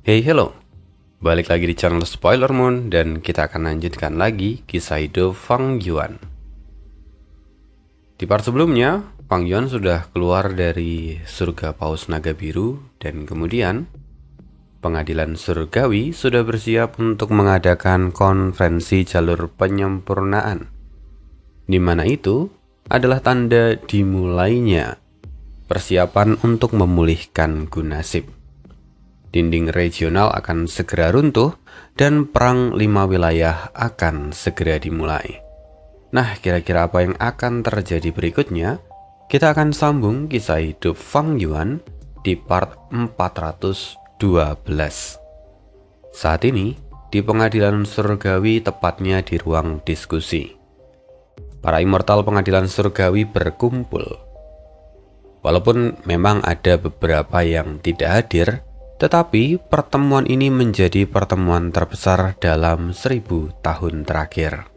Hey hello, balik lagi di channel Spoiler Moon dan kita akan lanjutkan lagi kisah hidup Fang Yuan. Di part sebelumnya, Fang Yuan sudah keluar dari surga Paus Naga Biru dan kemudian pengadilan surgawi sudah bersiap untuk mengadakan konferensi jalur penyempurnaan, di mana itu adalah tanda dimulainya persiapan untuk memulihkan Gu Nasib. Dinding regional akan segera runtuh dan perang 5 wilayah akan segera dimulai. Nah, kira-kira apa yang akan terjadi berikutnya? Kita akan sambung kisah hidup Fang Yuan di part 412. Saat ini, di pengadilan surgawi, tepatnya di ruang diskusi, para immortal pengadilan surgawi berkumpul. Walaupun memang ada beberapa yang tidak hadir, tetapi pertemuan ini menjadi pertemuan terbesar dalam 1000 tahun terakhir.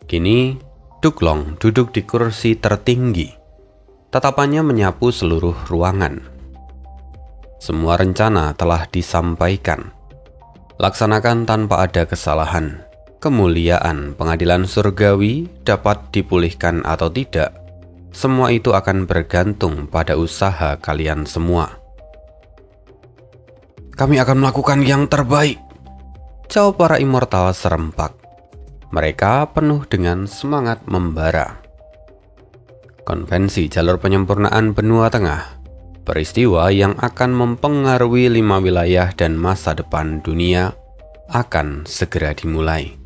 Kini, Duklong duduk di kursi tertinggi. Tatapannya menyapu seluruh ruangan. Semua rencana telah disampaikan. Laksanakan tanpa ada kesalahan. Kemuliaan pengadilan surgawi dapat dipulihkan atau tidak. Semua itu akan bergantung pada usaha kalian semua. Kami akan melakukan yang terbaik, jawab para immortal serempak. Mereka penuh dengan semangat membara. Konvensi jalur penyempurnaan benua tengah, peristiwa yang akan mempengaruhi 5 wilayah dan masa depan dunia, akan segera dimulai.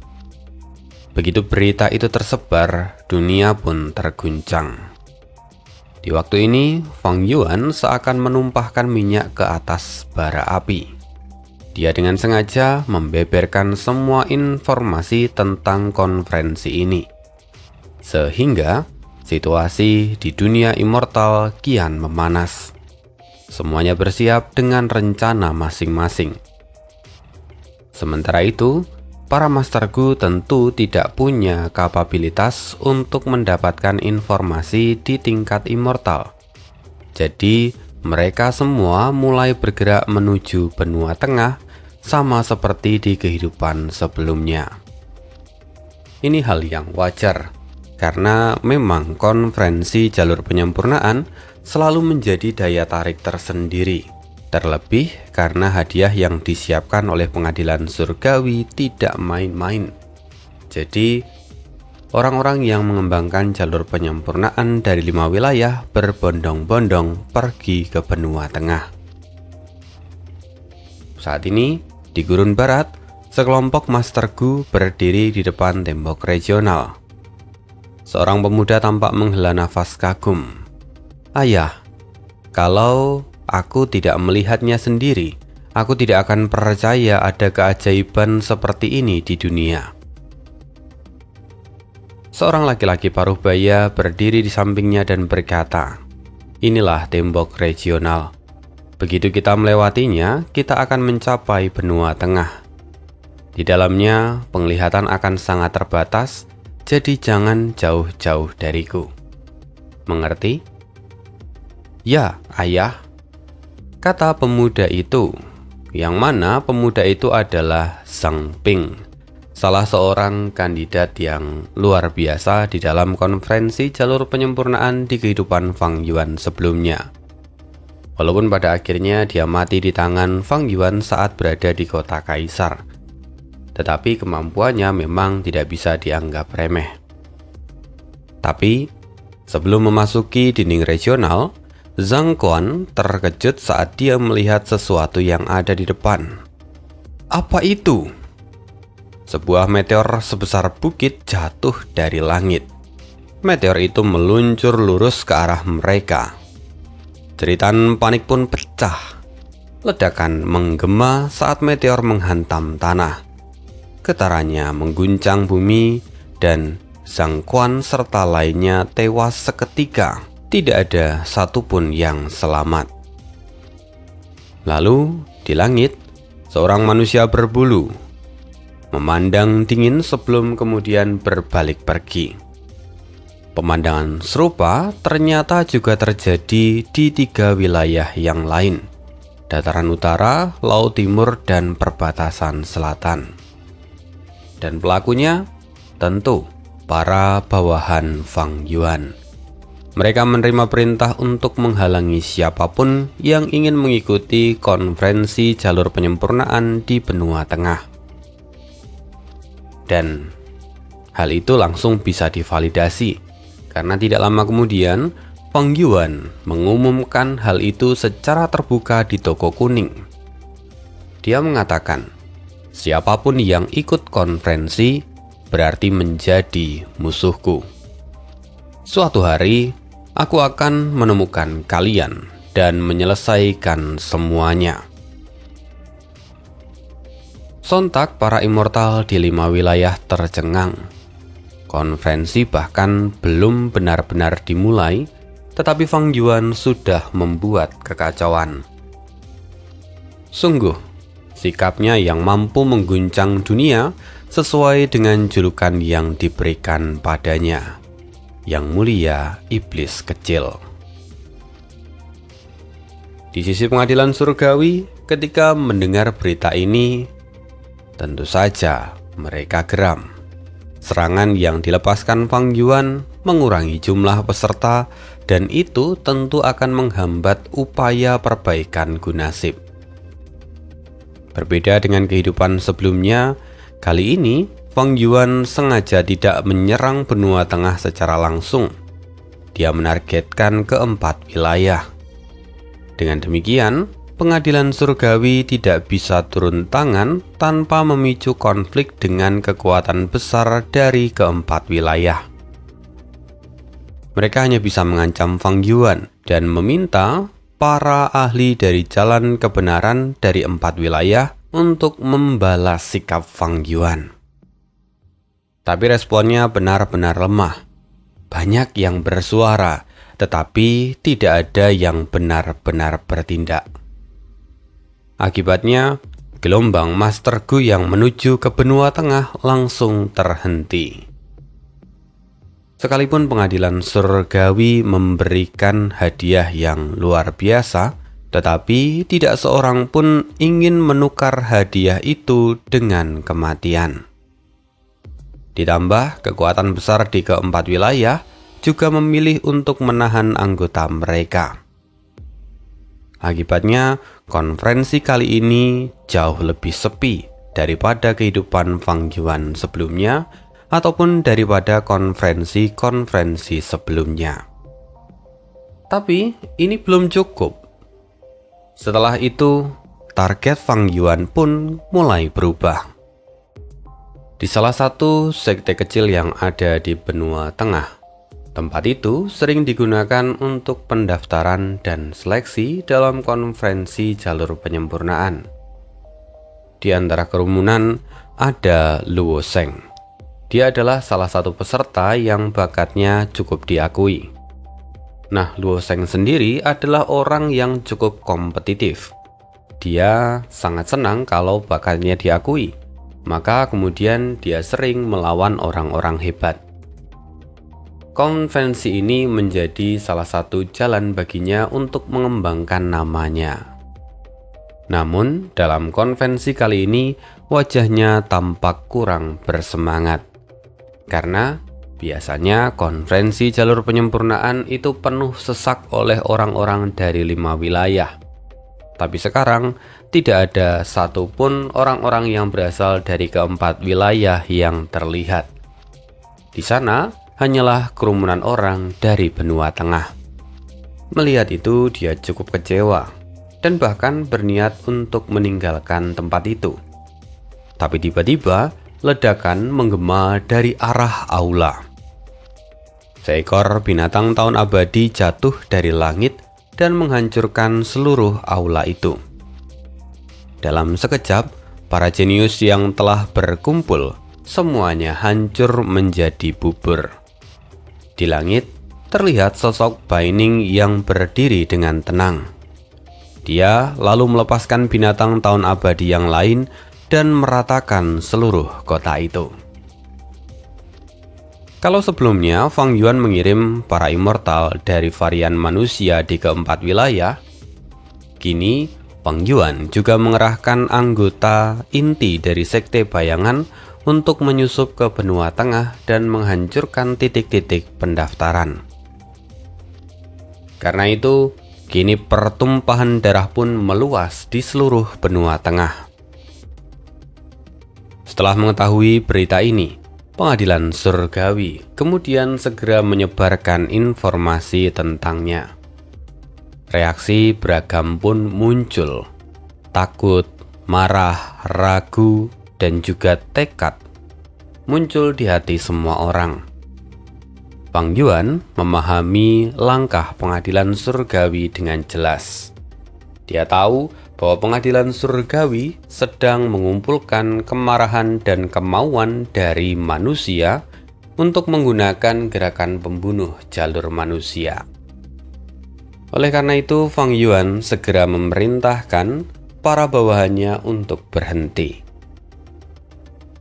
Begitu berita itu tersebar, dunia pun terguncang. Di waktu ini, Fang Yuan seakan menumpahkan minyak ke atas bara api. Dia dengan sengaja membeberkan semua informasi tentang konferensi ini, sehingga situasi di dunia immortal kian memanas. Semuanya bersiap dengan rencana masing-masing. Sementara itu, para Master Gu tentu tidak punya kapabilitas untuk mendapatkan informasi di tingkat immortal. Jadi, mereka semua mulai bergerak menuju benua tengah sama seperti di kehidupan sebelumnya. Ini hal yang wajar, karena memang konferensi jalur penyempurnaan selalu menjadi daya tarik tersendiri. Terlebih karena hadiah yang disiapkan oleh pengadilan surgawi tidak main-main. Jadi, orang-orang yang mengembangkan jalur penyempurnaan dari 5 wilayah berbondong-bondong pergi ke benua tengah. Saat ini, di Gurun Barat, sekelompok Master Gu berdiri di depan tembok regional. Seorang pemuda tampak menghela nafas kagum. Ayah, kalau aku tidak melihatnya sendiri, aku tidak akan percaya ada keajaiban seperti ini di dunia. Seorang laki-laki paruh baya berdiri di sampingnya dan berkata, "Inilah tembok regional. Begitu kita melewatinya, kita akan mencapai benua tengah. Di dalamnya, penglihatan akan sangat terbatas, jadi jangan jauh-jauh dariku. Mengerti?" "Ya, ayah," kata pemuda itu, yang mana pemuda itu adalah Zhang Ping, salah seorang kandidat yang luar biasa di dalam konferensi jalur penyempurnaan di kehidupan Fang Yuan sebelumnya. Walaupun pada akhirnya dia mati di tangan Fang Yuan saat berada di kota Kaisar, tetapi kemampuannya memang tidak bisa dianggap remeh. Tapi, sebelum memasuki dinding regional, Zhang Quan terkejut saat dia melihat sesuatu yang ada di depan. Apa itu? Sebuah meteor sebesar bukit jatuh dari langit. Meteor itu meluncur lurus ke arah mereka. Jeritan panik pun pecah. Ledakan menggema saat meteor menghantam tanah. Getarannya mengguncang bumi dan Zhang Quan serta lainnya tewas seketika. Tidak ada satupun yang selamat. Lalu, di langit, seorang manusia berbulu memandang dingin sebelum kemudian berbalik pergi. Pemandangan serupa ternyata juga terjadi di 3 wilayah yang lain. dataran utara, laut timur, dan perbatasan selatan. Dan pelakunya tentu para bawahan Fang Yuan. Mereka menerima perintah untuk menghalangi siapapun yang ingin mengikuti konferensi jalur penyempurnaan di benua tengah. Dan hal itu langsung bisa divalidasi, karena tidak lama kemudian Fang Yuan mengumumkan hal itu secara terbuka di toko kuning. Dia mengatakan, siapapun yang ikut konferensi berarti menjadi musuhku. Suatu hari, aku akan menemukan kalian dan menyelesaikan semuanya. Sontak para immortal di 5 wilayah tercengang. Konferensi bahkan belum benar-benar dimulai, tetapi Fang Yuan sudah membuat kekacauan. Sungguh, sikapnya yang mampu mengguncang dunia sesuai dengan julukan yang diberikan padanya, Yang Mulia Iblis Kecil. Di sisi pengadilan surgawi, ketika mendengar berita ini, tentu saja mereka geram. Serangan yang dilepaskan Fang Yuan mengurangi jumlah peserta, dan itu tentu akan menghambat upaya perbaikan Gunasip. Berbeda dengan kehidupan sebelumnya, kali ini Fang Yuan sengaja tidak menyerang benua tengah secara langsung. Dia menargetkan ke 4 wilayah. Dengan demikian, pengadilan surgawi tidak bisa turun tangan tanpa memicu konflik dengan kekuatan besar dari ke-4 wilayah. Mereka hanya bisa mengancam Fang Yuan dan meminta para ahli dari jalan kebenaran dari 4 wilayah untuk membalas sikap Fang Yuan. Tapi responnya benar-benar lemah. Banyak yang bersuara, tetapi tidak ada yang benar-benar bertindak. Akibatnya, gelombang Master Gu yang menuju ke benua tengah langsung terhenti. Sekalipun pengadilan surgawi memberikan hadiah yang luar biasa, tetapi tidak seorang pun ingin menukar hadiah itu dengan kematian. Ditambah kekuatan besar di ke-4 wilayah juga memilih untuk menahan anggota mereka. Akibatnya, konferensi kali ini jauh lebih sepi daripada kehidupan Fang Yuan sebelumnya ataupun daripada konferensi-konferensi sebelumnya. Tapi ini belum cukup. Setelah itu, target Fang Yuan pun mulai berubah. Di salah satu sekte kecil yang ada di benua tengah, tempat itu sering digunakan untuk pendaftaran dan seleksi dalam konferensi jalur penyempurnaan. Di antara kerumunan ada Luo Sheng. Dia adalah salah satu peserta yang bakatnya cukup diakui. Nah, Luo Sheng sendiri adalah orang yang cukup kompetitif. Dia sangat senang kalau bakatnya diakui, maka kemudian dia sering melawan orang-orang hebat. Konvensi ini menjadi salah satu jalan baginya untuk mengembangkan namanya. Namun, dalam konvensi kali ini, wajahnya tampak kurang bersemangat. Karena biasanya konferensi jalur penyempurnaan itu penuh sesak oleh orang-orang dari 5 wilayah. Tapi sekarang, tidak ada satupun orang-orang yang berasal dari ke-4 wilayah yang terlihat. Di sana, hanyalah kerumunan orang dari benua tengah. Melihat itu, dia cukup kecewa dan bahkan berniat untuk meninggalkan tempat itu. Tapi tiba-tiba, ledakan menggema dari arah aula. Seekor binatang tahun abadi jatuh dari langit dan menghancurkan seluruh aula itu. Dalam sekejap, para jenius yang telah berkumpul semuanya hancur menjadi bubur. Di langit, terlihat sosok Baining yang berdiri dengan tenang. Dia lalu melepaskan binatang tahun abadi yang lain dan meratakan seluruh kota itu. Kalau sebelumnya Fang Yuan mengirim para immortal dari varian manusia di ke-4 wilayah, kini Fang Yuan juga mengerahkan anggota inti dari Sekte Bayangan untuk menyusup ke benua tengah dan menghancurkan titik-titik pendaftaran. Karena itu, kini pertumpahan darah pun meluas di seluruh benua tengah. Setelah mengetahui berita ini, Pengadilan Surgawi kemudian segera menyebarkan informasi tentangnya. Reaksi beragam pun muncul, takut, marah, ragu, dan juga tekad muncul di hati semua orang. Fang Yuan memahami langkah Pengadilan Surgawi dengan jelas. Dia tahu bahwa Pengadilan Surgawi sedang mengumpulkan kemarahan dan kemauan dari manusia untuk menggunakan gerakan pembunuh jalur manusia. Oleh karena itu, Fang Yuan segera memerintahkan para bawahannya untuk berhenti.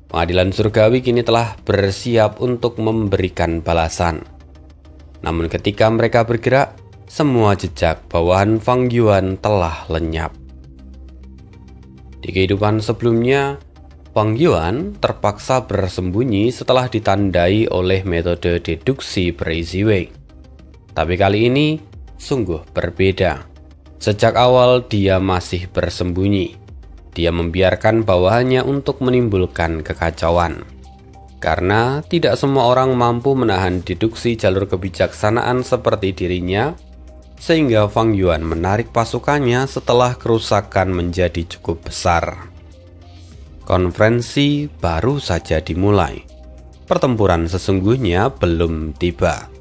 Pengadilan Surgawi kini telah bersiap untuk memberikan balasan. Namun ketika mereka bergerak, semua jejak bawahan Fang Yuan telah lenyap. Di kehidupan sebelumnya, Fang Yuan terpaksa bersembunyi setelah ditandai oleh metode deduksi berisi Wei. Tapi kali ini sungguh berbeda. Sejak awal dia masih bersembunyi. Dia membiarkan bawahannya untuk menimbulkan kekacauan. Karena tidak semua orang mampu menahan deduksi jalur kebijaksanaan seperti dirinya, sehingga Fang Yuan menarik pasukannya setelah kerusakan menjadi cukup besar. Konferensi baru saja dimulai. Pertempuran sesungguhnya belum tiba.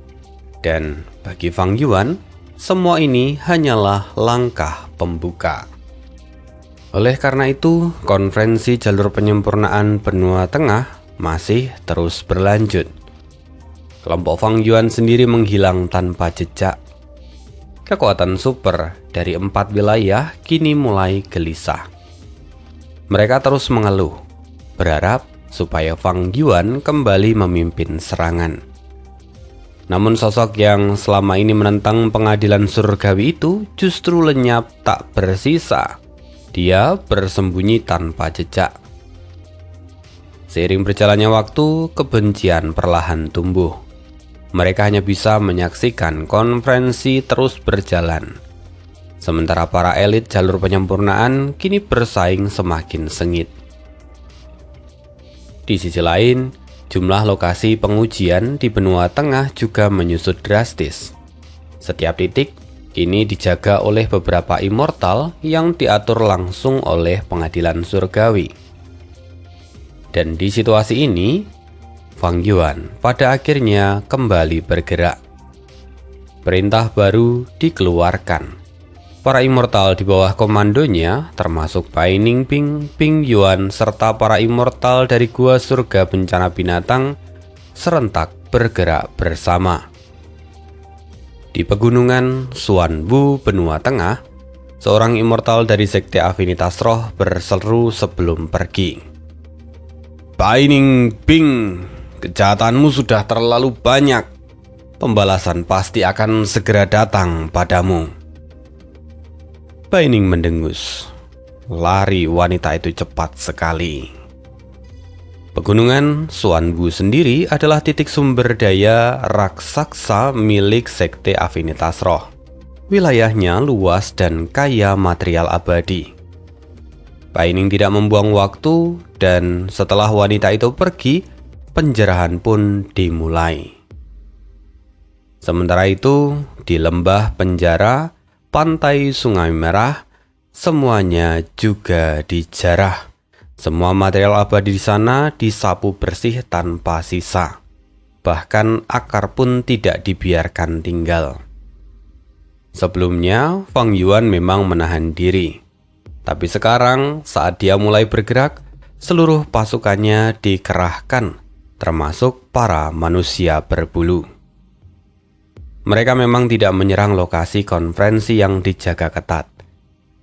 Dan bagi Fang Yuan, semua ini hanyalah langkah pembuka. Oleh karena itu, konferensi jalur penyempurnaan benua tengah masih terus berlanjut. Kelompok Fang Yuan sendiri menghilang tanpa jejak. Kekuatan super dari 4 wilayah kini mulai gelisah. Mereka terus mengeluh, berharap supaya Fang Yuan kembali memimpin serangan. Namun sosok yang selama ini menentang Pengadilan Surgawi itu justru lenyap tak bersisa. Dia bersembunyi tanpa jejak. Seiring berjalannya waktu, kebencian perlahan tumbuh. Mereka hanya bisa menyaksikan konferensi terus berjalan. Sementara para elit jalur penyempurnaan kini bersaing semakin sengit. Di sisi lain, jumlah lokasi pengujian di benua tengah juga menyusut drastis. Setiap titik kini dijaga oleh beberapa immortal yang diatur langsung oleh Pengadilan Surgawi. Dan di situasi ini, Fang Yuan pada akhirnya kembali bergerak. Perintah baru dikeluarkan. Para immortal di bawah komandonya, termasuk Bai Ningping, Ping Yuan, serta para immortal dari Gua Surga Bencana Binatang, serentak bergerak bersama. Di pegunungan Xuanwu, benua tengah, seorang immortal dari Sekte Afinitas Roh berseru sebelum pergi. Bai Ningping, kejahatanmu sudah terlalu banyak. Pembalasan pasti akan segera datang padamu. Bai Ning mendengus. Lari wanita itu cepat sekali. Pegunungan Xuanwu sendiri adalah titik sumber daya raksasa milik Sekte Afinitas Roh. Wilayahnya luas dan kaya material abadi. Bai Ning tidak membuang waktu, dan setelah wanita itu pergi, penjarahan pun dimulai. Sementara itu, di lembah penjara, pantai Sungai Merah, semuanya juga dijarah. Semua material abadi di sana disapu bersih tanpa sisa. Bahkan akar pun tidak dibiarkan tinggal. Sebelumnya, Fang Yuan memang menahan diri. Tapi sekarang, saat dia mulai bergerak, seluruh pasukannya dikerahkan, termasuk para manusia berbulu. Mereka memang tidak menyerang lokasi konferensi yang dijaga ketat.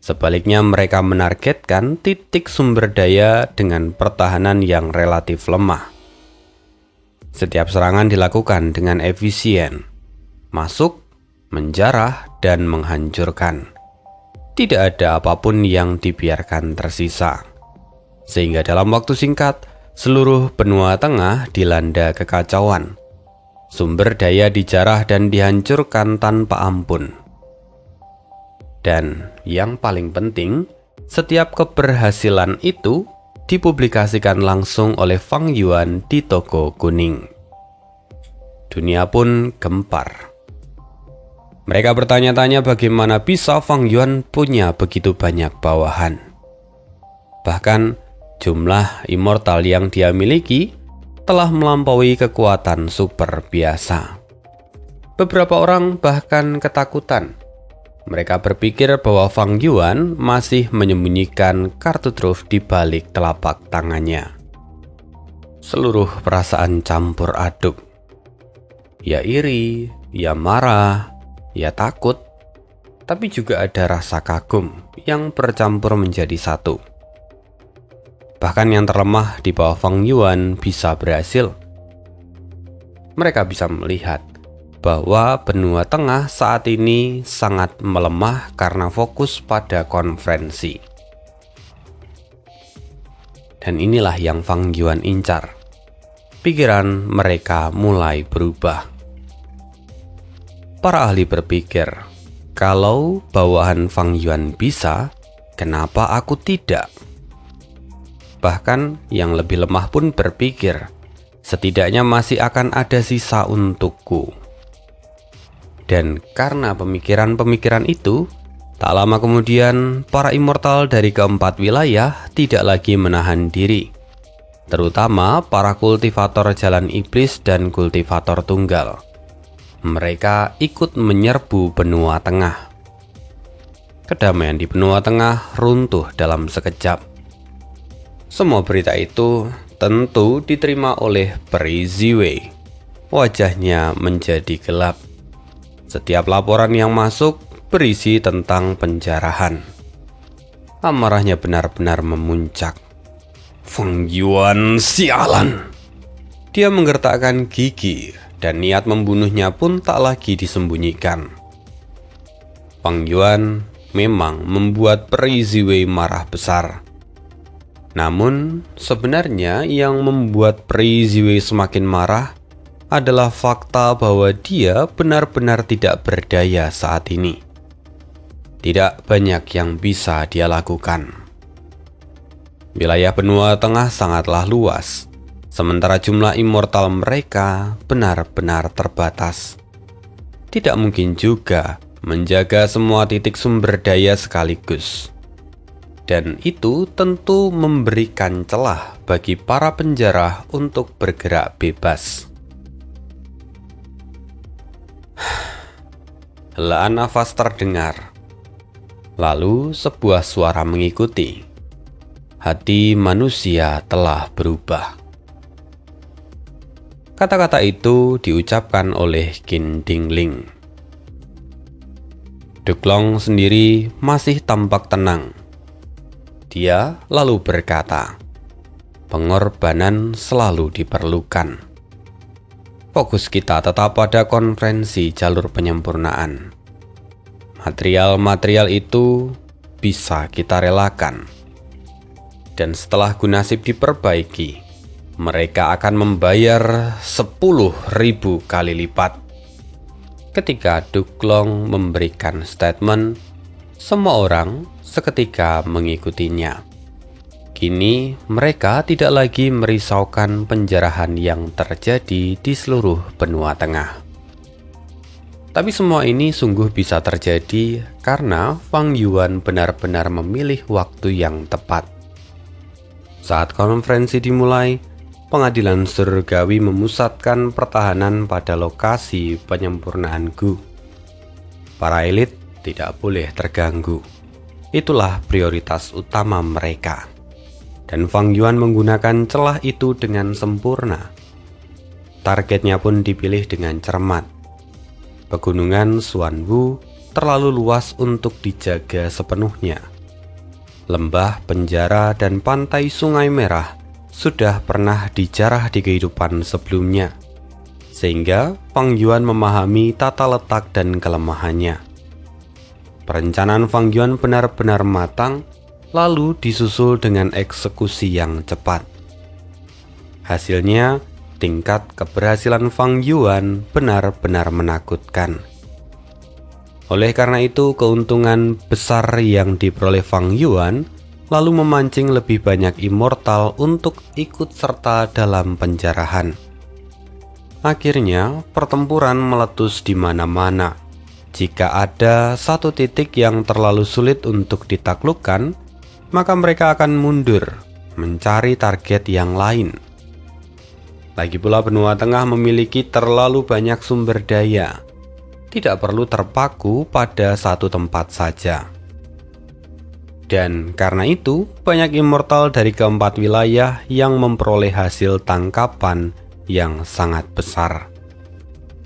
Sebaliknya, mereka menargetkan titik sumber daya dengan pertahanan yang relatif lemah. Setiap serangan dilakukan dengan efisien, masuk, menjarah, dan menghancurkan. Tidak ada apapun yang dibiarkan tersisa. Sehingga dalam waktu singkat, seluruh benua tengah dilanda kekacauan. Sumber daya dijarah dan dihancurkan tanpa ampun. Dan yang paling penting, setiap keberhasilan itu dipublikasikan langsung oleh Fang Yuan di toko kuning. Dunia pun gempar. Mereka bertanya-tanya bagaimana bisa Fang Yuan punya begitu banyak bawahan. Bahkan jumlah immortal yang dia miliki telah melampaui kekuatan super biasa. Beberapa orang bahkan ketakutan. Mereka berpikir bahwa Fang Yuan masih menyembunyikan kartu truf di balik telapak tangannya. Seluruh perasaan campur aduk. Ya iri, ya marah, ya takut, tapi juga ada rasa kagum yang bercampur menjadi satu. Bahkan yang terlemah di bawah Fang Yuan bisa berhasil. Mereka bisa melihat bahwa benua tengah saat ini sangat melemah karena fokus pada konferensi. Dan inilah yang Fang Yuan incar. Pikiran mereka mulai berubah. Para ahli berpikir, kalau bawahan Fang Yuan bisa, kenapa aku tidak? Bahkan yang lebih lemah pun berpikir, setidaknya masih akan ada sisa untukku. Dan karena pemikiran-pemikiran itu, tak lama kemudian para immortal dari keempat wilayah tidak lagi menahan diri, terutama para kultivator jalan iblis dan kultivator tunggal. Mereka ikut menyerbu benua tengah. Kedamaian di benua tengah runtuh dalam sekejap. Semua berita itu tentu diterima oleh Peri Ziwei. Wajahnya menjadi gelap. Setiap laporan yang masuk berisi tentang penjarahan. Amarahnya benar-benar memuncak. Fang Yuan sialan! Dia menggertakkan gigi dan niat membunuhnya pun tak lagi disembunyikan. Fang Yuan memang membuat Peri Ziwei marah besar. Namun, sebenarnya yang membuat Peri Ziwei semakin marah adalah fakta bahwa dia benar-benar tidak berdaya saat ini. Tidak banyak yang bisa dia lakukan. Wilayah benua tengah sangatlah luas, sementara jumlah immortal mereka benar-benar terbatas. Tidak mungkin juga menjaga semua titik sumber daya sekaligus. Dan itu tentu memberikan celah bagi para penjara untuk bergerak bebas. Helaan nafas terdengar. Lalu sebuah suara mengikuti. Hati manusia telah berubah. Kata-kata itu diucapkan oleh Qin Dingling. Duklong sendiri masih tampak tenang. Dia lalu berkata, pengorbanan selalu diperlukan. Fokus kita tetap pada konferensi jalur penyempurnaan. Material-material itu bisa kita relakan. Dan setelah Gunasip diperbaiki, mereka akan membayar 10.000 kali lipat. Ketika Duklong memberikan statement, semua orang seketika mengikutinya. Kini mereka tidak lagi merisaukan penjarahan yang terjadi di seluruh benua tengah. Tapi semua ini sungguh bisa terjadi karena Fang Yuan benar-benar memilih waktu yang tepat. Saat konferensi dimulai, pengadilan surgawi memusatkan pertahanan pada lokasi penyempurnaan Gu. Para elit tidak boleh terganggu. Itulah prioritas utama mereka. Dan Fang Yuan menggunakan celah itu dengan sempurna. Targetnya pun dipilih dengan cermat. Pegunungan Xuanwu terlalu luas untuk dijaga sepenuhnya. Lembah, penjara, dan pantai Sungai Merah sudah pernah dijarah di kehidupan sebelumnya. Sehingga Fang Yuan memahami tata letak dan kelemahannya. Perencanaan Fang Yuan benar-benar matang, lalu disusul dengan eksekusi yang cepat. Hasilnya, tingkat keberhasilan Fang Yuan benar-benar menakutkan. Oleh karena itu, keuntungan besar yang diperoleh Fang Yuan lalu memancing lebih banyak immortal untuk ikut serta dalam penjarahan. Akhirnya, pertempuran meletus di mana-mana. Jika ada satu titik yang terlalu sulit untuk ditaklukkan, maka mereka akan mundur, mencari target yang lain. Lagi pula benua tengah memiliki terlalu banyak sumber daya. Tidak perlu terpaku pada satu tempat saja. Dan karena itu, banyak immortal dari keempat wilayah yang memperoleh hasil tangkapan yang sangat besar.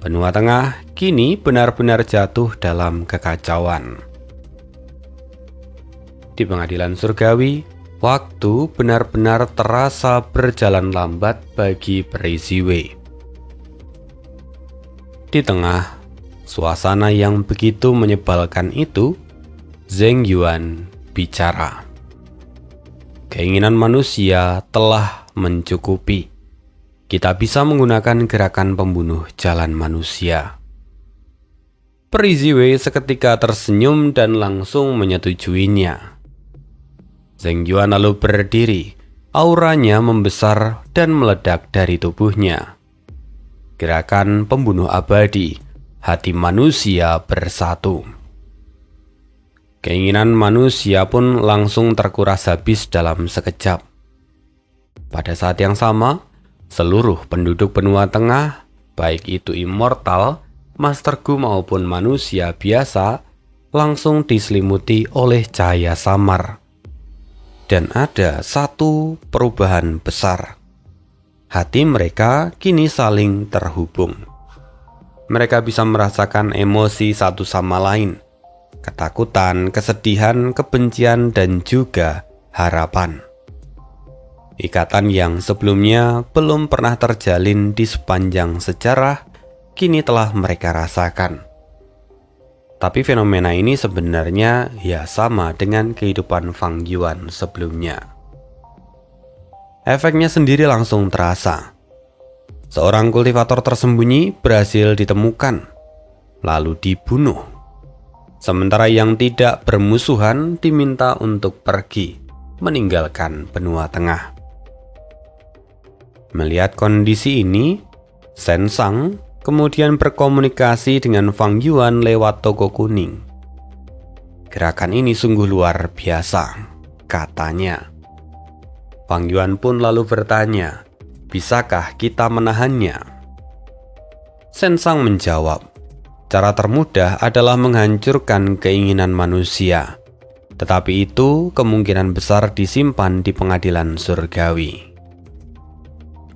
Benua tengah kini benar-benar jatuh dalam kekacauan. Di pengadilan surgawi, waktu benar-benar terasa berjalan lambat bagi Peri Ziwei. Di tengah suasana yang begitu menyebalkan itu, Zheng Yuan bicara. Keinginan manusia telah mencukupi. Kita bisa menggunakan gerakan pembunuh jalan manusia. Peri Ziwei seketika tersenyum dan langsung menyetujuinya. Zheng Yuan lalu berdiri, auranya membesar dan meledak dari tubuhnya. Gerakan pembunuh abadi, hati manusia bersatu. Keinginan manusia pun langsung terkuras habis dalam sekejap. Pada saat yang sama, seluruh penduduk benua tengah, baik itu immortal, Master Gu maupun manusia biasa, langsung diselimuti oleh cahaya samar. Dan ada satu perubahan besar. Hati mereka kini saling terhubung. Mereka bisa merasakan emosi satu sama lain, ketakutan, kesedihan, kebencian, dan juga harapan. Ikatan yang sebelumnya belum pernah terjalin di sepanjang sejarah, kini telah mereka rasakan. Tapi fenomena ini sebenarnya ya sama dengan kehidupan Fang Yuan sebelumnya. Efeknya sendiri langsung terasa. Seorang kultivator tersembunyi berhasil ditemukan, lalu dibunuh. Sementara yang tidak bermusuhan diminta untuk pergi, meninggalkan benua tengah. Melihat kondisi ini, Shen Sang kemudian berkomunikasi dengan Fang Yuan lewat toko kuning. Gerakan ini sungguh luar biasa, katanya. Fang Yuan pun lalu bertanya, bisakah kita menahannya? Shen Sang menjawab, cara termudah adalah menghancurkan keinginan manusia. Tetapi itu kemungkinan besar disimpan di pengadilan surgawi.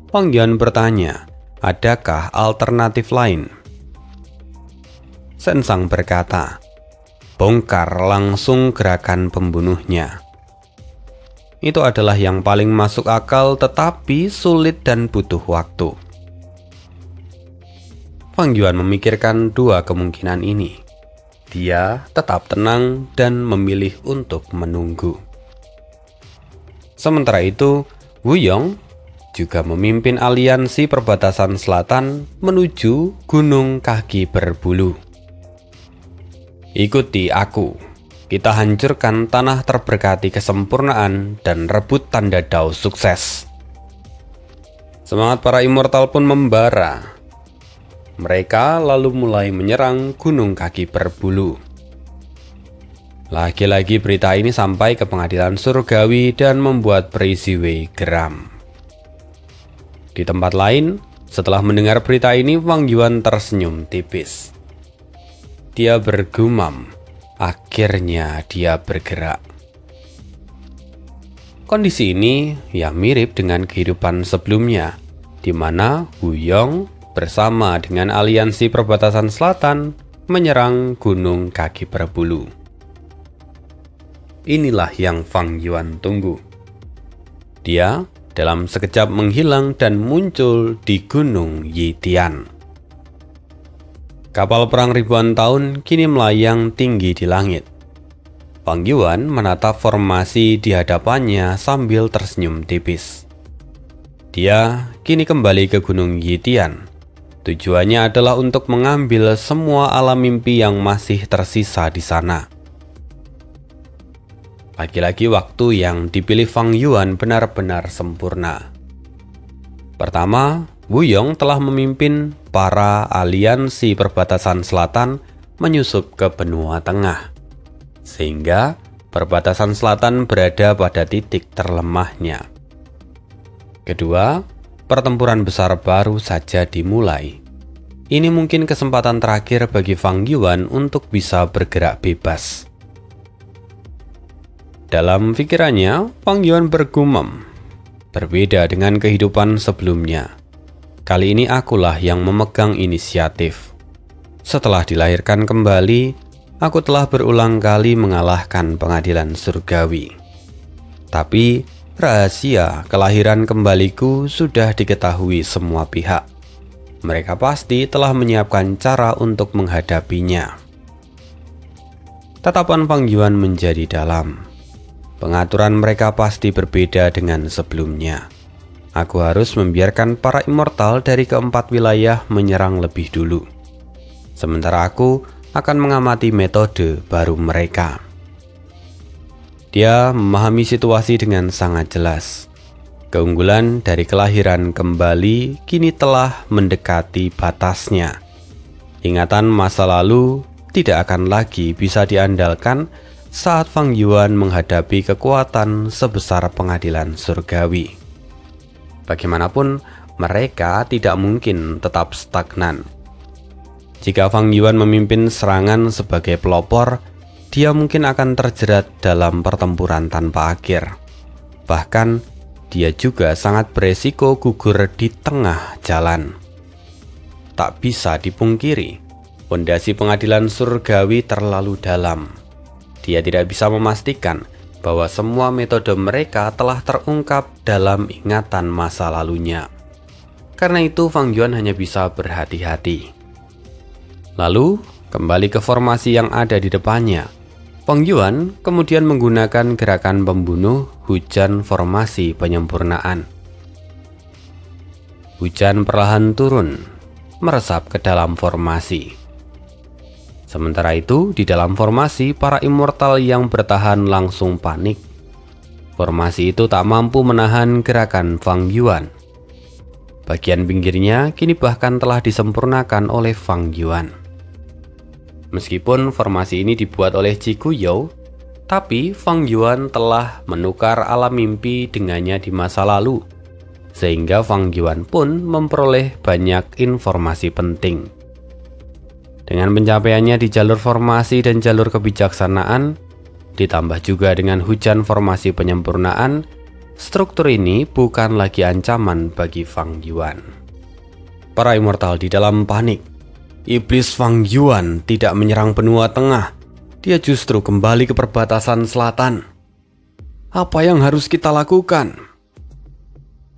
Fang Yuan bertanya, adakah alternatif lain? Shen Sang berkata, bongkar langsung gerakan pembunuhnya. Itu adalah yang paling masuk akal tetapi sulit dan butuh waktu. Fang Yuan memikirkan dua kemungkinan ini. Dia tetap tenang dan memilih untuk menunggu. Sementara itu, Wu Yong juga memimpin aliansi perbatasan selatan menuju Gunung Kaki Berbulu. Ikuti aku, kita hancurkan tanah terberkati kesempurnaan dan rebut tanda Dao sukses. Semangat para immortal pun membara. Mereka lalu mulai menyerang Gunung Kaki Berbulu. Lagi-lagi berita ini sampai ke pengadilan surgawi dan membuat Peri Ziwei geram. Di tempat lain, setelah mendengar berita ini, Fang Yuan tersenyum tipis. Dia bergumam, akhirnya dia bergerak. Kondisi ini ya mirip dengan kehidupan sebelumnya, di mana Wu Yong bersama dengan aliansi perbatasan selatan menyerang Gunung Kaki Berbulu. Inilah yang Fang Yuan tunggu. Dia dalam sekejap menghilang dan muncul di Gunung Yitian. Kapal perang ribuan tahun kini melayang tinggi di langit. Fang Yuan menatap formasi di hadapannya sambil tersenyum tipis. Dia kini kembali ke Gunung Yitian. Tujuannya adalah untuk mengambil semua alam mimpi yang masih tersisa di sana. Lagi-lagi waktu yang dipilih Fang Yuan benar-benar sempurna. Pertama, Wuyong telah memimpin para aliansi perbatasan selatan menyusup ke benua tengah, sehingga perbatasan selatan berada pada titik terlemahnya. Kedua, pertempuran besar baru saja dimulai. Ini mungkin kesempatan terakhir bagi Fang Yuan untuk bisa bergerak bebas. Dalam pikirannya, Fang Yuan bergumam, berbeda dengan kehidupan sebelumnya. Kali ini akulah yang memegang inisiatif. Setelah dilahirkan kembali, aku telah berulang kali mengalahkan pengadilan surgawi. Tapi rahasia kelahiran kembaliku sudah diketahui semua pihak. Mereka pasti telah menyiapkan cara untuk menghadapinya. Tatapan Fang Yuan menjadi dalam. Pengaturan mereka pasti berbeda dengan sebelumnya. Aku harus membiarkan para immortal dari keempat wilayah menyerang lebih dulu. Sementara aku akan mengamati metode baru mereka. Dia memahami situasi dengan sangat jelas. Keunggulan dari kelahiran kembali kini telah mendekati batasnya. Ingatan masa lalu tidak akan lagi bisa diandalkan saat Fang Yuan menghadapi kekuatan sebesar pengadilan surgawi. Bagaimanapun, mereka tidak mungkin tetap stagnan. Jika Fang Yuan memimpin serangan sebagai pelopor, dia mungkin akan terjerat dalam pertempuran tanpa akhir. Bahkan, dia juga sangat beresiko gugur di tengah jalan. Tak bisa dipungkiri, fondasi pengadilan surgawi terlalu dalam. Dia tidak bisa memastikan bahwa semua metode mereka telah terungkap dalam ingatan masa lalunya. Karena itu, Fang Yuan hanya bisa berhati-hati. Lalu, kembali ke formasi yang ada di depannya. Fang Yuan kemudian menggunakan gerakan pembunuh hujan formasi penyempurnaan. Hujan perlahan turun, meresap ke dalam formasi. Sementara itu, di dalam formasi, para immortal yang bertahan langsung panik. Formasi itu tak mampu menahan gerakan Fang Yuan. Bagian pinggirnya kini bahkan telah disempurnakan oleh Fang Yuan. Meskipun formasi ini dibuat oleh Chikuyo, tapi Fang Yuan telah menukar alam mimpi dengannya di masa lalu, sehingga Fang Yuan pun memperoleh banyak informasi penting. Dengan pencapaiannya di jalur formasi dan jalur kebijaksanaan, ditambah juga dengan hujan formasi penyempurnaan, struktur ini bukan lagi ancaman bagi Fang Yuan. Para immortal di dalam panik. Iblis Fang Yuan tidak menyerang benua tengah. Dia justru kembali ke perbatasan selatan. Apa yang harus kita lakukan?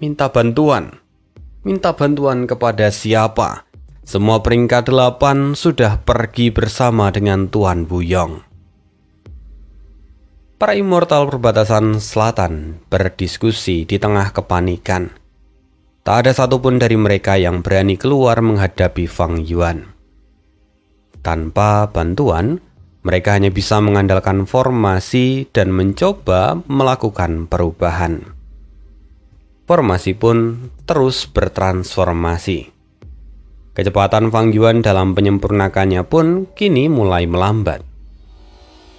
Minta bantuan. Minta bantuan kepada siapa? Semua peringkat 8 sudah pergi bersama dengan Tuan Wuyong. Para immortal perbatasan selatan berdiskusi di tengah kepanikan. Tak ada satupun dari mereka yang berani keluar menghadapi Fang Yuan. Tanpa bantuan, mereka hanya bisa mengandalkan formasi dan mencoba melakukan perubahan. Formasi pun terus bertransformasi. Kecepatan Fang Yuan dalam penyempurnakannya pun kini mulai melambat.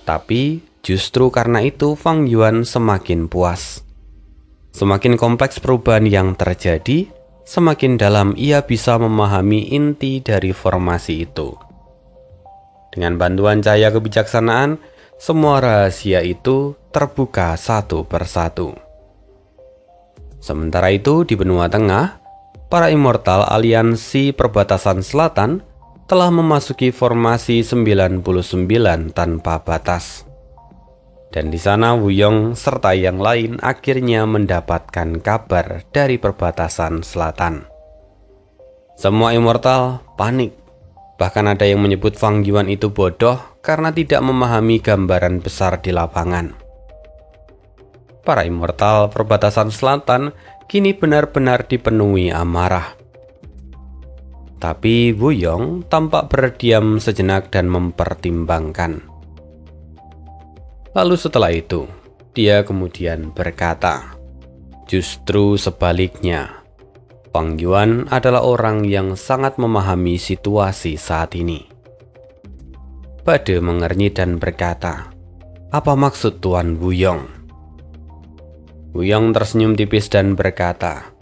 Tapi justru karena itu Fang Yuan semakin puas. Semakin kompleks perubahan yang terjadi, semakin dalam ia bisa memahami inti dari formasi itu. Dengan bantuan cahaya kebijaksanaan, semua rahasia itu terbuka satu persatu. Sementara itu, di benua tengah, para immortal aliansi perbatasan selatan telah memasuki formasi 99 tanpa batas. Dan di sana Wuyong serta yang lain akhirnya mendapatkan kabar dari perbatasan selatan. Semua immortal panik. Bahkan ada yang menyebut Fang Yuan itu bodoh karena tidak memahami gambaran besar di lapangan. Para immortal perbatasan selatan kini benar-benar dipenuhi amarah. Tapi Wuyong tampak berdiam sejenak dan mempertimbangkan. Lalu setelah itu, dia kemudian berkata, "Justru sebaliknya. Fang Yuan adalah orang yang sangat memahami situasi saat ini." Bade mengernyit dan berkata, "Apa maksud Tuan Wuyong?" Wuyong tersenyum tipis dan berkata,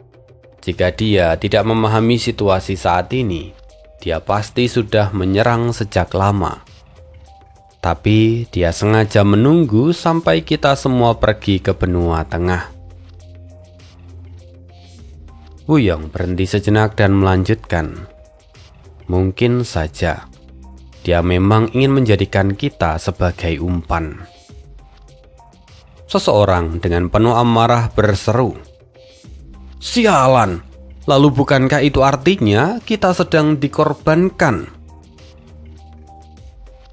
"Jika dia tidak memahami situasi saat ini, dia pasti sudah menyerang sejak lama. Tapi dia sengaja menunggu sampai kita semua pergi ke benua tengah." Wuyong berhenti sejenak dan melanjutkan, "Mungkin saja dia memang ingin menjadikan kita sebagai umpan." Seseorang dengan penuh amarah berseru, "Sialan, lalu bukankah itu artinya kita sedang dikorbankan?"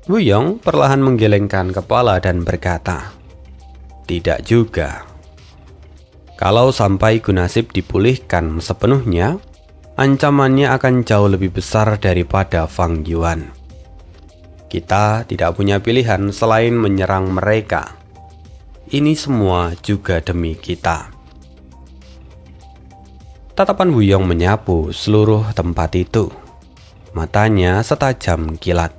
Wuyong perlahan menggelengkan kepala dan berkata, "Tidak juga. Kalau sampai Gunasip dipulihkan sepenuhnya, ancamannya akan jauh lebih besar daripada Fang Yuan. Kita tidak punya pilihan selain menyerang mereka. Ini semua juga demi kita." Tatapan Wuyong menyapu seluruh tempat itu. Matanya setajam kilat.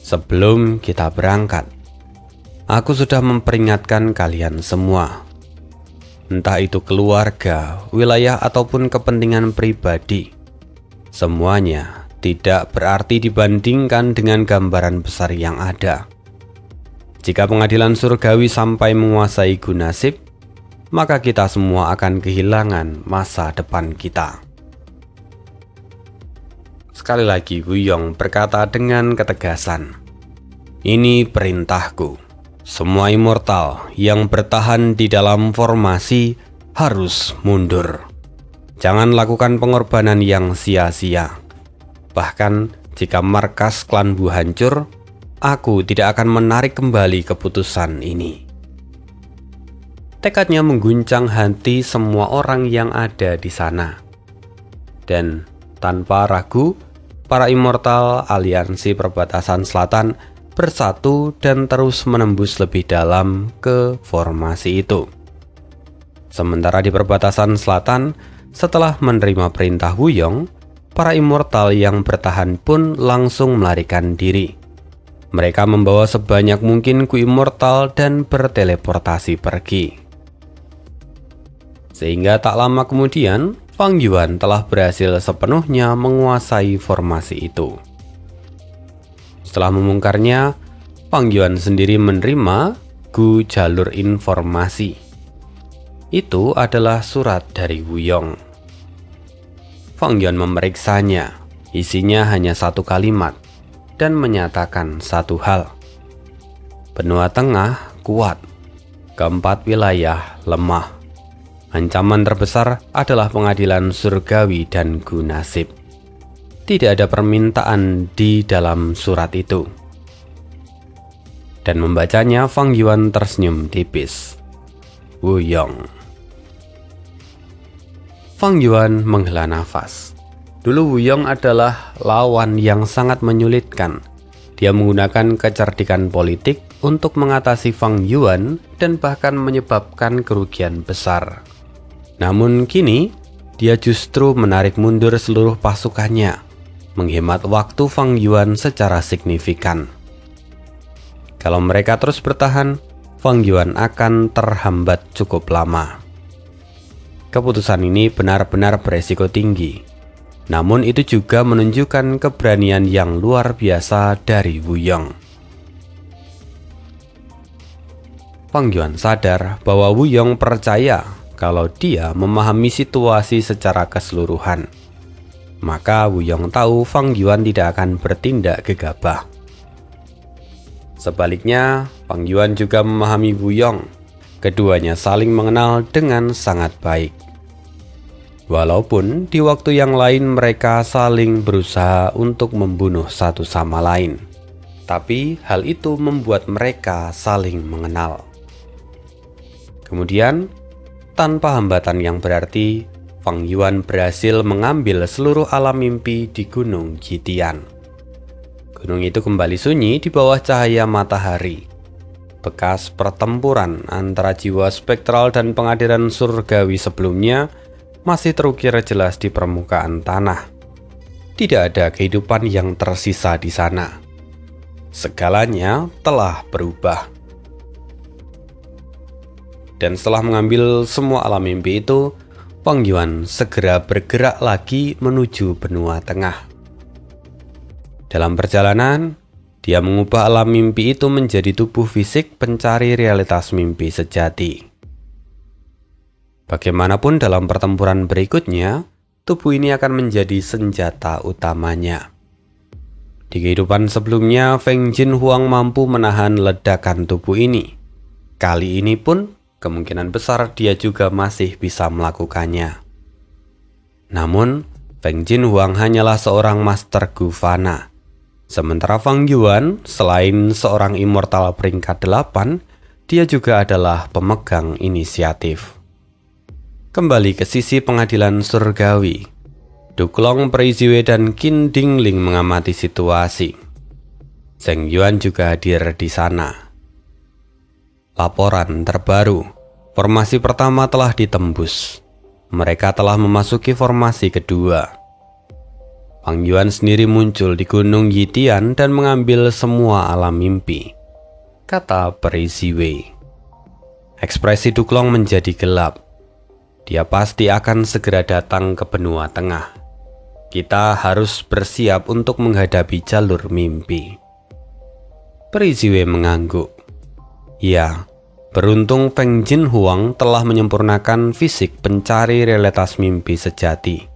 "Sebelum kita berangkat, aku sudah memperingatkan kalian semua. Entah itu keluarga, wilayah, ataupun kepentingan pribadi. Semuanya tidak berarti dibandingkan dengan gambaran besar yang ada. Jika pengadilan surgawi sampai menguasai Gunasip, maka kita semua akan kehilangan masa depan kita." Sekali lagi Wuyong berkata dengan ketegasan, "Ini perintahku. Semua immortal yang bertahan di dalam formasi harus mundur. Jangan lakukan pengorbanan yang sia-sia. Bahkan jika markas klan Bu hancur, aku tidak akan menarik kembali keputusan ini." Tekadnya mengguncang hati semua orang yang ada di sana. Dan tanpa ragu, para immortal aliansi perbatasan selatan bersatu dan terus menembus lebih dalam ke formasi itu. Sementara di perbatasan selatan, setelah menerima perintah Wuyong, para immortal yang bertahan pun langsung melarikan diri. Mereka membawa sebanyak mungkin Ku Immortal dan berteleportasi pergi. Sehingga tak lama kemudian, Fang Yuan telah berhasil sepenuhnya menguasai formasi itu. Setelah membongkarnya, Fang Yuan sendiri menerima Gu jalur informasi. Itu adalah surat dari Wuyong. Fang Yuan memeriksanya. Isinya hanya satu kalimat dan menyatakan satu hal. Benua Tengah kuat, keempat wilayah lemah. Ancaman terbesar adalah pengadilan surgawi dan Gunasip. Tidak ada permintaan di dalam surat itu. Dan membacanya, Fang Yuan tersenyum tipis. Wuyong. Fang Yuan menghela nafas. Dulu Wuyong adalah lawan yang sangat menyulitkan. Dia menggunakan kecerdikan politik untuk mengatasi Fang Yuan dan bahkan menyebabkan kerugian besar. Namun kini, dia justru menarik mundur seluruh pasukannya, menghemat waktu Fang Yuan secara signifikan. Kalau mereka terus bertahan, Fang Yuan akan terhambat cukup lama. Keputusan ini benar-benar beresiko tinggi. Namun itu juga menunjukkan keberanian yang luar biasa dari Wuyong. Fang Yuan sadar bahwa Wuyong percaya kalau dia memahami situasi secara keseluruhan. Maka Wuyong tahu Fang Yuan tidak akan bertindak gegabah. Sebaliknya, Fang Yuan juga memahami Wuyong. Keduanya saling mengenal dengan sangat baik. Walaupun di waktu yang lain mereka saling berusaha untuk membunuh satu sama lain, tapi hal itu membuat mereka saling mengenal. Kemudian, tanpa hambatan yang berarti, Fang Yuan berhasil mengambil seluruh alam mimpi di Gunung Yitian. Gunung itu kembali sunyi di bawah cahaya matahari. Bekas pertempuran antara jiwa spektral dan pengadilan surgawi sebelumnya masih terukir jelas di permukaan tanah. Tidak ada kehidupan yang tersisa di sana. Segalanya telah berubah. Dan setelah mengambil semua alam mimpi itu, Fang Yuan segera bergerak lagi menuju benua tengah. Dalam perjalanan, dia mengubah alam mimpi itu menjadi tubuh fisik pencari realitas mimpi sejati. Bagaimanapun dalam pertempuran berikutnya, tubuh ini akan menjadi senjata utamanya. Di kehidupan sebelumnya, Feng Jinhuang mampu menahan ledakan tubuh ini. Kali ini pun, kemungkinan besar dia juga masih bisa melakukannya. Namun, Feng Jinhuang hanyalah seorang master Gufana. Sementara Fang Yuan, selain seorang immortal peringkat 8, dia juga adalah pemegang inisiatif. Kembali ke sisi pengadilan surgawi, Duklong, Preiziwe, dan Qin Dingling mengamati situasi. Zheng Yuan juga hadir di sana. Laporan terbaru, formasi pertama telah ditembus. Mereka telah memasuki formasi kedua. Fang Yuan sendiri muncul di Gunung Yitian dan mengambil semua alam mimpi, kata Preiziwe. Ekspresi Duklong menjadi gelap. Dia pasti akan segera datang ke benua tengah. Kita harus bersiap untuk menghadapi jalur mimpi. Preiziwe mengangguk. Ya, beruntung Feng Jinhuang telah menyempurnakan fisik pencari realitas mimpi sejati.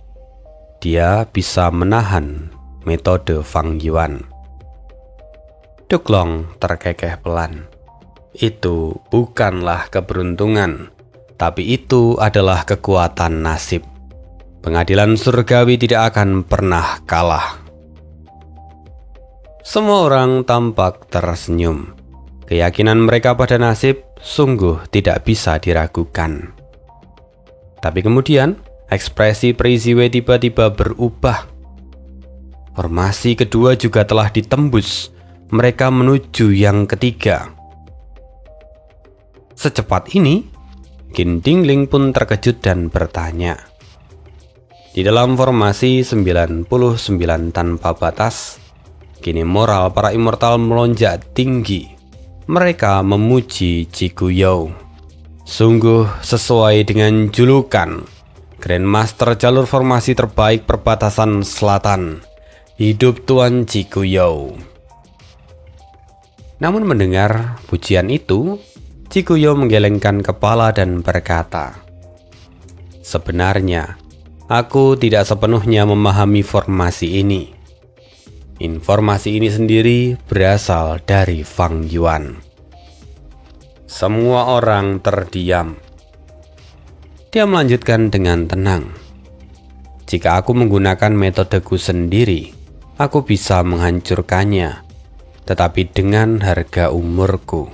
Dia bisa menahan metode Fang Yuan. Duklong terkekeh pelan. Itu bukanlah keberuntungan, tapi itu adalah kekuatan nasib. Pengadilan surgawi tidak akan pernah kalah. Semua orang tampak tersenyum. Keyakinan mereka pada nasib sungguh tidak bisa diragukan. Tapi kemudian, ekspresi Preiziwe tiba-tiba berubah. Formasi kedua juga telah ditembus. Mereka menuju yang ketiga. Secepat ini, Qin Dingling pun terkejut dan bertanya. Di dalam formasi 99 tanpa batas, kini moral para immortal melonjak tinggi. Mereka memuji Chiguyo. Sungguh sesuai dengan julukan Grandmaster jalur formasi terbaik perbatasan selatan. Hidup Tuan Chiguyo. Namun mendengar pujian itu, Chiguyo menggelengkan kepala dan berkata, "Sebenarnya, aku tidak sepenuhnya memahami formasi ini. Informasi ini sendiri berasal dari Fang Yuan." Semua orang terdiam. Dia melanjutkan dengan tenang. "Jika aku menggunakan metodeku sendiri, aku bisa menghancurkannya, tetapi dengan harga umurku."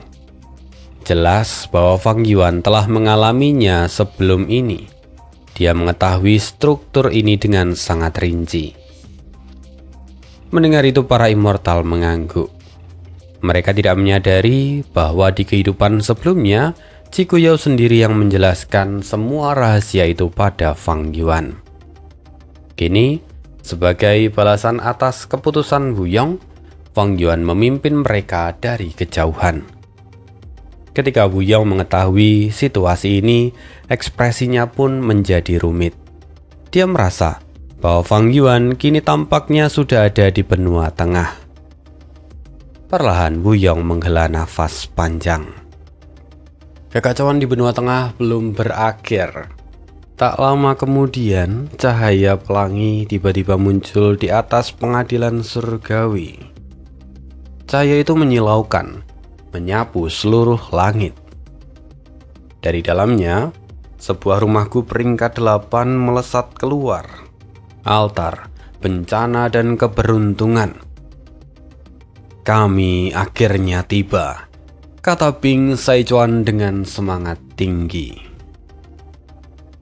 Jelas bahwa Fang Yuan telah mengalaminya sebelum ini. Dia mengetahui struktur ini dengan sangat rinci. Mendengar itu para immortal mengangguk. Mereka tidak menyadari bahwa di kehidupan sebelumnya, Chiguyo sendiri yang menjelaskan semua rahasia itu pada Fang Yuan. Kini, sebagai balasan atas keputusan Wu Yong, Fang Yuan memimpin mereka dari kejauhan. Ketika Wu Yong mengetahui situasi ini, ekspresinya pun menjadi rumit. Dia merasa bahwa Fang Yuan kini tampaknya sudah ada di benua tengah. Perlahan Wu Yong menghela nafas panjang. Kekacauan di benua tengah belum berakhir. Tak lama kemudian, cahaya pelangi tiba-tiba muncul di atas pengadilan surgawi. Cahaya itu menyilaukan, menyapu seluruh langit. Dari dalamnya, sebuah rumahku peringkat 8 melesat keluar. Altar, bencana dan keberuntungan. Kami akhirnya tiba, kata Bing Saichuan dengan semangat tinggi.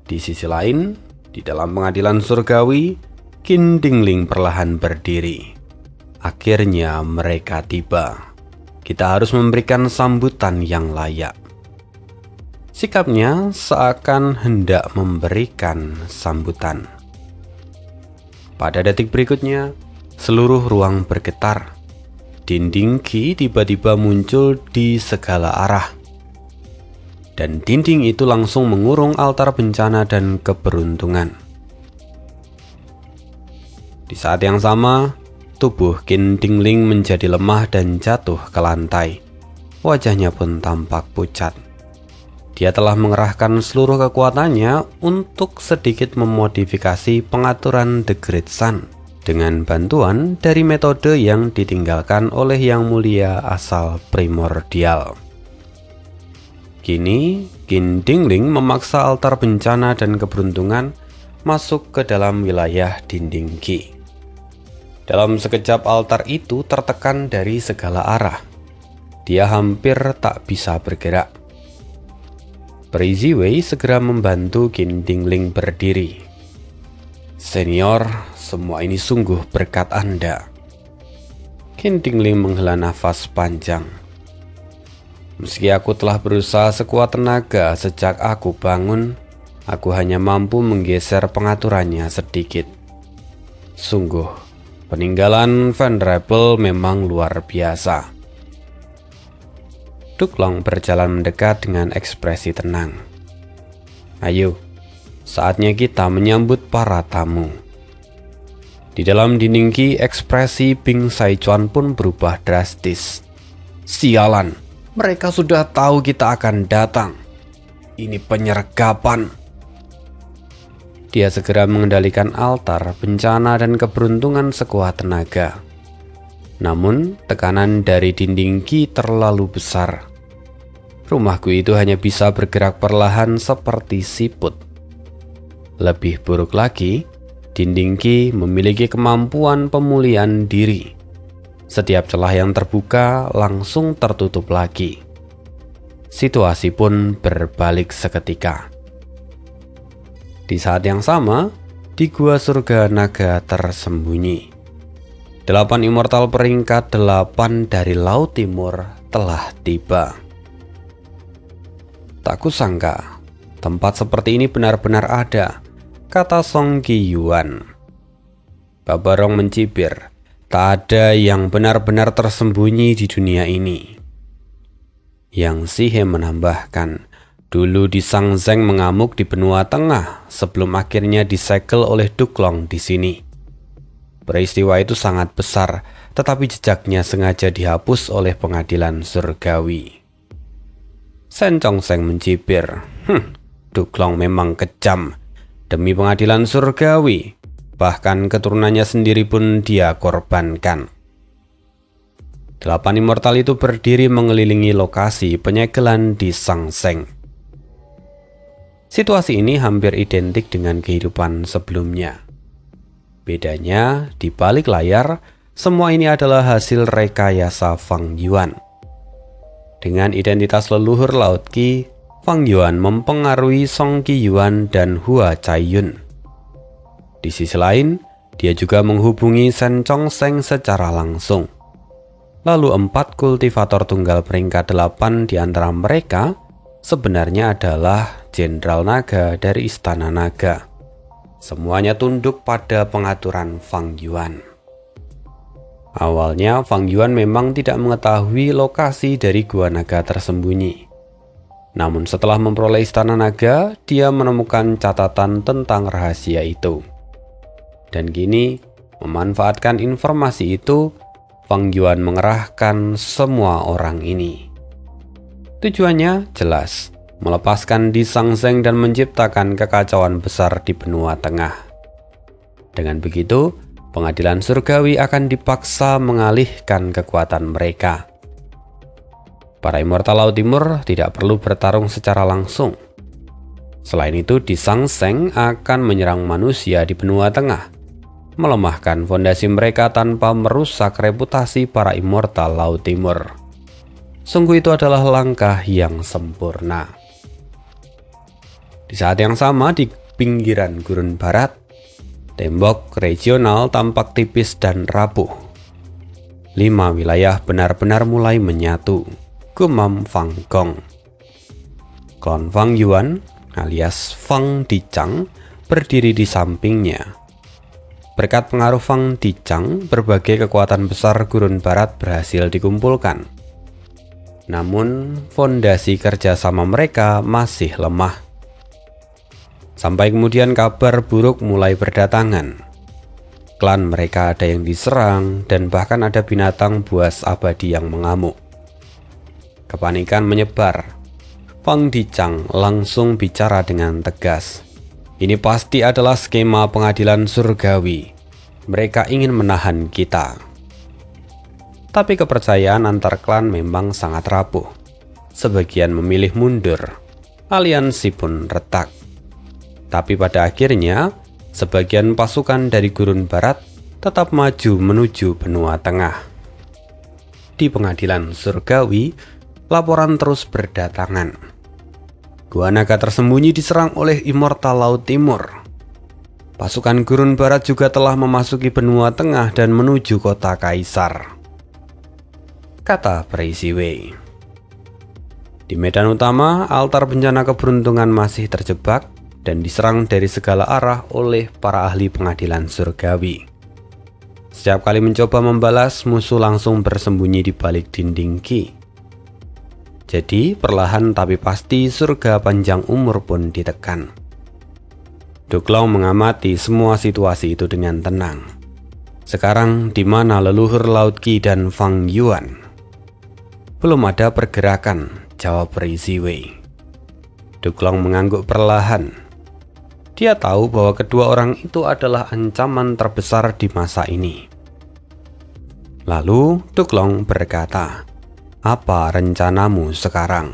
Di sisi lain, di dalam pengadilan surgawi, Qin Dingling perlahan berdiri. Akhirnya mereka tiba. Kita harus memberikan sambutan yang layak. Sikapnya seakan hendak memberikan sambutan. Pada detik berikutnya, seluruh ruang bergetar. Dinding Qi tiba-tiba muncul di segala arah. Dan dinding itu langsung mengurung altar bencana dan keberuntungan. Di saat yang sama, tubuh Qin Dingling menjadi lemah dan jatuh ke lantai. Wajahnya pun tampak pucat. Dia telah mengerahkan seluruh kekuatannya untuk sedikit memodifikasi pengaturan The Great Sun dengan bantuan dari metode yang ditinggalkan oleh Yang Mulia asal primordial. Kini, Qin Dingling memaksa altar bencana dan keberuntungan masuk ke dalam wilayah dinding Qi. Dalam sekejap altar itu tertekan dari segala arah. Dia hampir tak bisa bergerak. Peri Ziwei segera membantu Qin Dingling berdiri. Senior, semua ini sungguh berkat Anda. Qin Dingling menghela nafas panjang. Meski aku telah berusaha sekuat tenaga sejak aku bangun, aku hanya mampu menggeser pengaturannya sedikit. Sungguh, peninggalan Venerable memang luar biasa. Duklong berjalan mendekat dengan ekspresi tenang. Ayo, saatnya kita menyambut para tamu. Di dalam dinding Qi, ekspresi Bing Saichuan pun berubah drastis. Sialan, mereka sudah tahu kita akan datang. Ini penyergapan. Dia segera mengendalikan altar, bencana dan keberuntungan sekuat tenaga. Namun, tekanan dari dinding Qi terlalu besar. Rumahku itu hanya bisa bergerak perlahan seperti siput. Lebih buruk lagi, dinding Qi memiliki kemampuan pemulihan diri. Setiap celah yang terbuka langsung tertutup lagi. Situasi pun berbalik seketika. Di saat yang sama, di gua surga naga tersembunyi, 8 immortal peringkat 8 dari Laut Timur telah tiba. Tak kusangka, tempat seperti ini benar-benar ada, kata Song Qiyuan. Babarong mencibir, tak ada yang benar-benar tersembunyi di dunia ini. Yang Sihe menambahkan, dulu di Sang Zeng mengamuk di benua tengah sebelum akhirnya disegel oleh Duklong di sini. Peristiwa itu sangat besar, tetapi jejaknya sengaja dihapus oleh pengadilan surgawi. Sen Chong Seng mencibir, Duklong memang kejam. Demi pengadilan surgawi, bahkan keturunannya sendiri pun dia korbankan. 8 immortal itu berdiri mengelilingi lokasi penyegelan di Sang Zeng. Situasi ini hampir identik dengan kehidupan sebelumnya. Bedanya, di balik layar, semua ini adalah hasil rekayasa Fang Yuan. Dengan identitas leluhur Laut Qi, Fang Yuan mempengaruhi Song Qiyuan dan Hua Caiyun. Di sisi lain, dia juga menghubungi Sen Chong Seng secara langsung. Lalu 4 kultivator tunggal peringkat 8 di antara mereka sebenarnya adalah Jenderal Naga dari Istana Naga. Semuanya tunduk pada pengaturan Fang Yuan. Awalnya Fang Yuan memang tidak mengetahui lokasi dari Gua Naga tersembunyi. Namun setelah memperoleh Istana Naga, dia menemukan catatan tentang rahasia itu. Dan kini, memanfaatkan informasi itu, Fang Yuan mengerahkan semua orang ini. Tujuannya jelas, melepaskan Di Sang Zeng dan menciptakan kekacauan besar di benua tengah. Dengan begitu, pengadilan surgawi akan dipaksa mengalihkan kekuatan mereka. Para immortal Laut Timur tidak perlu bertarung secara langsung. Selain itu, Disangseng akan menyerang manusia di benua tengah, melemahkan fondasi mereka tanpa merusak reputasi para immortal Laut Timur. Sungguh itu adalah langkah yang sempurna. Di saat yang sama, di pinggiran gurun barat, tembok regional tampak tipis dan rapuh. 5 wilayah benar-benar mulai menyatu, gumam Fang Gong. Klon Fang Yuan alias Fang Dicang berdiri di sampingnya. Berkat pengaruh Fang Dicang, berbagai kekuatan besar gurun barat berhasil dikumpulkan. Namun, fondasi kerjasama mereka masih lemah. Sampai kemudian kabar buruk mulai berdatangan. Klan mereka ada yang diserang dan bahkan ada binatang buas abadi yang mengamuk. Kepanikan menyebar. Fang Dicang langsung bicara dengan tegas. Ini pasti adalah skema pengadilan surgawi. Mereka ingin menahan kita. Tapi kepercayaan antar klan memang sangat rapuh. Sebagian memilih mundur. Aliansi pun retak. Tapi pada akhirnya, sebagian pasukan dari gurun barat tetap maju menuju benua tengah. Di pengadilan surgawi, laporan terus berdatangan. Gua naga tersembunyi diserang oleh immortal Laut Timur. Pasukan gurun barat juga telah memasuki benua tengah dan menuju kota Kaisar, kata Praise Wei. Di medan utama, altar bencana keberuntungan masih terjebak dan diserang dari segala arah oleh para ahli pengadilan surgawi. Setiap kali mencoba membalas, musuh langsung bersembunyi di balik dinding Qi. Jadi, perlahan tapi pasti surga panjang umur pun ditekan. Duklong mengamati semua situasi itu dengan tenang. Sekarang, di mana leluhur Laut Qi dan Fang Yuan? Belum ada pergerakan, jawab Praise Wei. Duklong mengangguk perlahan. Dia tahu bahwa kedua orang itu adalah ancaman terbesar di masa ini. Lalu, Duklong berkata, "Apa rencanamu sekarang?"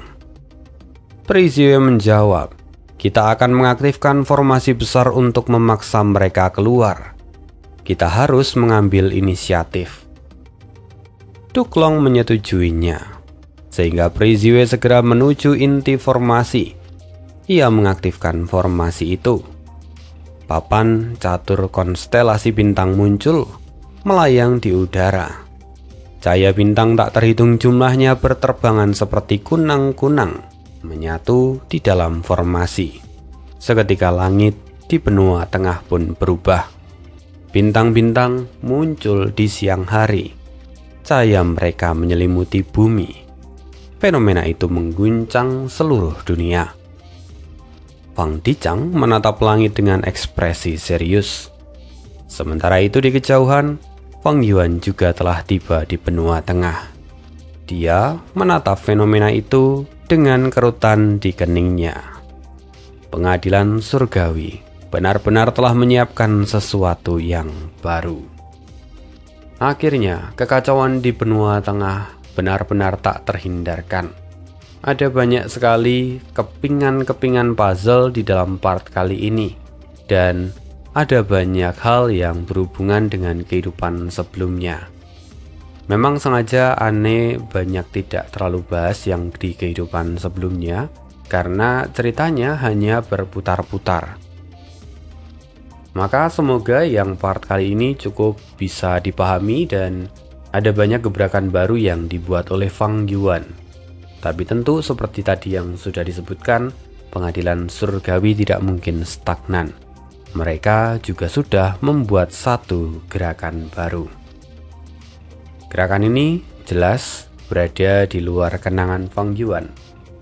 Praise Wei menjawab, "Kita akan mengaktifkan formasi besar untuk memaksa mereka keluar. Kita harus mengambil inisiatif." Duklong menyetujuinya, sehingga Praise Wei segera menuju inti formasi. Ia mengaktifkan formasi itu. Papan catur konstelasi bintang muncul, melayang di udara. Cahaya bintang tak terhitung jumlahnya berterbangan seperti kunang-kunang, menyatu di dalam formasi. Seketika langit di benua tengah pun berubah. Bintang-bintang muncul di siang hari. Cahaya mereka menyelimuti bumi. Fenomena itu mengguncang seluruh dunia. Fang Dicang menatap langit dengan ekspresi serius. Sementara itu di kejauhan, Fang Yuan juga telah tiba di benua tengah. Dia menatap fenomena itu dengan kerutan di keningnya. Pengadilan surgawi benar-benar telah menyiapkan sesuatu yang baru. Akhirnya, kekacauan di benua tengah benar-benar tak terhindarkan. Ada banyak sekali kepingan-kepingan puzzle di dalam part kali ini, dan ada banyak hal yang berhubungan dengan kehidupan sebelumnya. Memang sengaja aneh banyak tidak terlalu bahas yang di kehidupan sebelumnya, karena ceritanya hanya berputar-putar. Maka semoga yang part kali ini cukup bisa dipahami dan ada banyak gebrakan baru yang dibuat oleh Fang Yuan. Tapi tentu seperti tadi yang sudah disebutkan, pengadilan surgawi tidak mungkin stagnan. Mereka juga sudah membuat satu gerakan baru. Gerakan ini jelas berada di luar kenangan Fang Yuan.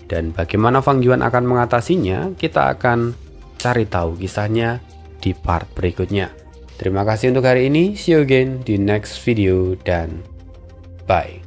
Dan bagaimana Fang Yuan akan mengatasinya, kita akan cari tahu kisahnya di part berikutnya. Terima kasih untuk hari ini, see you again di next video dan bye.